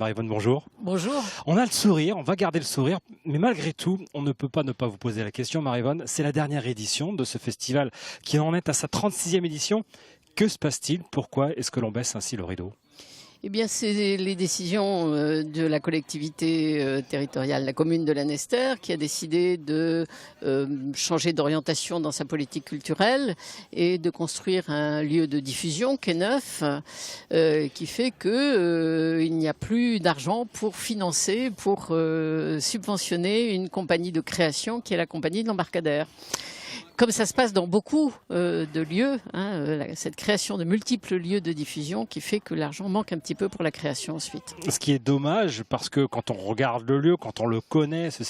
Marie-Vonne, bonjour. Bonjour. On a le sourire, on va garder le sourire, mais malgré tout, on ne peut pas ne pas vous poser la question, Marie-Vonne. C'est la dernière édition de ce festival qui en est à sa 36e édition. Que se passe-t-il? Pourquoi est-ce que l'on baisse ainsi le rideau? Eh bien, c'est les décisions de la collectivité territoriale, la commune de Lanester, qui a décidé de changer d'orientation dans sa politique culturelle et de construire un lieu de diffusion qui est neuf, qui fait qu'il n'y a plus d'argent pour financer, pour subventionner une compagnie de création qui est la compagnie de l'Embarcadère. Comme ça se passe dans beaucoup de lieux, cette création de multiples lieux de diffusion qui fait que l'argent manque un petit peu pour la création ensuite. Ce qui est dommage, parce que quand on regarde le lieu, quand on le connaît, ce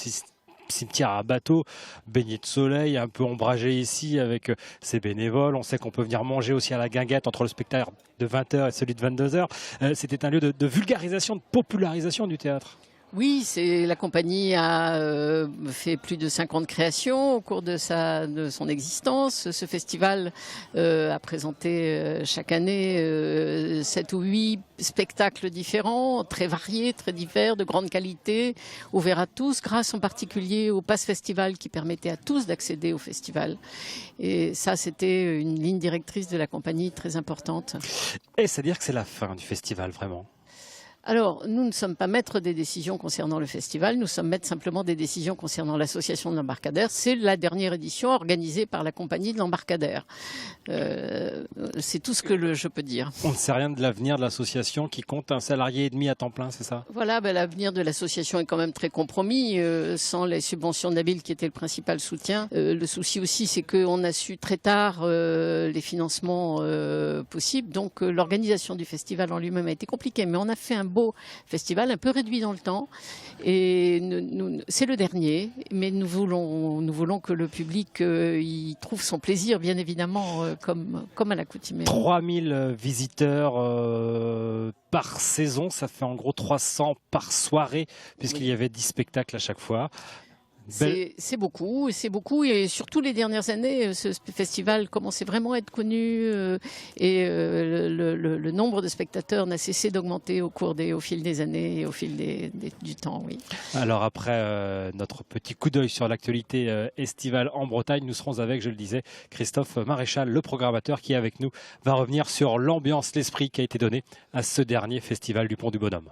cimetière à bateau, baigné de soleil, un peu ombragé ici avec ses bénévoles. On sait qu'on peut venir manger aussi à la guinguette entre le spectacle de 20h et celui de 22h. C'était un lieu de vulgarisation, de popularisation du théâtre. Oui, la compagnie a fait plus de 50 créations au cours de son existence. Ce festival a présenté chaque année 7 ou 8 spectacles différents, très variés, très divers, de grande qualité, ouverts à tous, grâce en particulier au Pass Festival qui permettait à tous d'accéder au festival. Et ça, c'était une ligne directrice de la compagnie très importante. Et c'est-à-dire que c'est la fin du festival, vraiment? Alors, nous ne sommes pas maîtres des décisions concernant le festival, nous sommes maîtres simplement des décisions concernant l'association de l'Embarcadère. C'est la dernière édition organisée par la compagnie de l'Embarcadère. C'est tout ce que je peux dire. On ne sait rien de l'avenir de l'association qui compte un salarié et demi à temps plein, c'est ça? Voilà, l'avenir de l'association est quand même très compromis, sans les subventions de la ville qui étaient le principal soutien. Le souci aussi, c'est qu'on a su très tard les financements possibles, donc l'organisation du festival en lui-même a été compliquée, mais on a fait un beau festival, un peu réduit dans le temps, et c'est le dernier, mais nous voulons que le public y trouve son plaisir, bien évidemment, comme à l'accoutumée. 3000 visiteurs par saison, ça fait en gros 300 par soirée, puisqu'il y avait 10 spectacles à chaque fois. C'est beaucoup, et surtout les dernières années, ce festival commençait vraiment à être connu et le nombre de spectateurs n'a cessé d'augmenter au fil des années et au fil du temps, oui. Alors après notre petit coup d'œil sur l'actualité estivale en Bretagne, nous serons avec, je le disais, Christophe Maréchal, le programmateur qui est avec nous, va revenir sur l'ambiance, l'esprit qui a été donné à ce dernier festival du Pont du Bonhomme.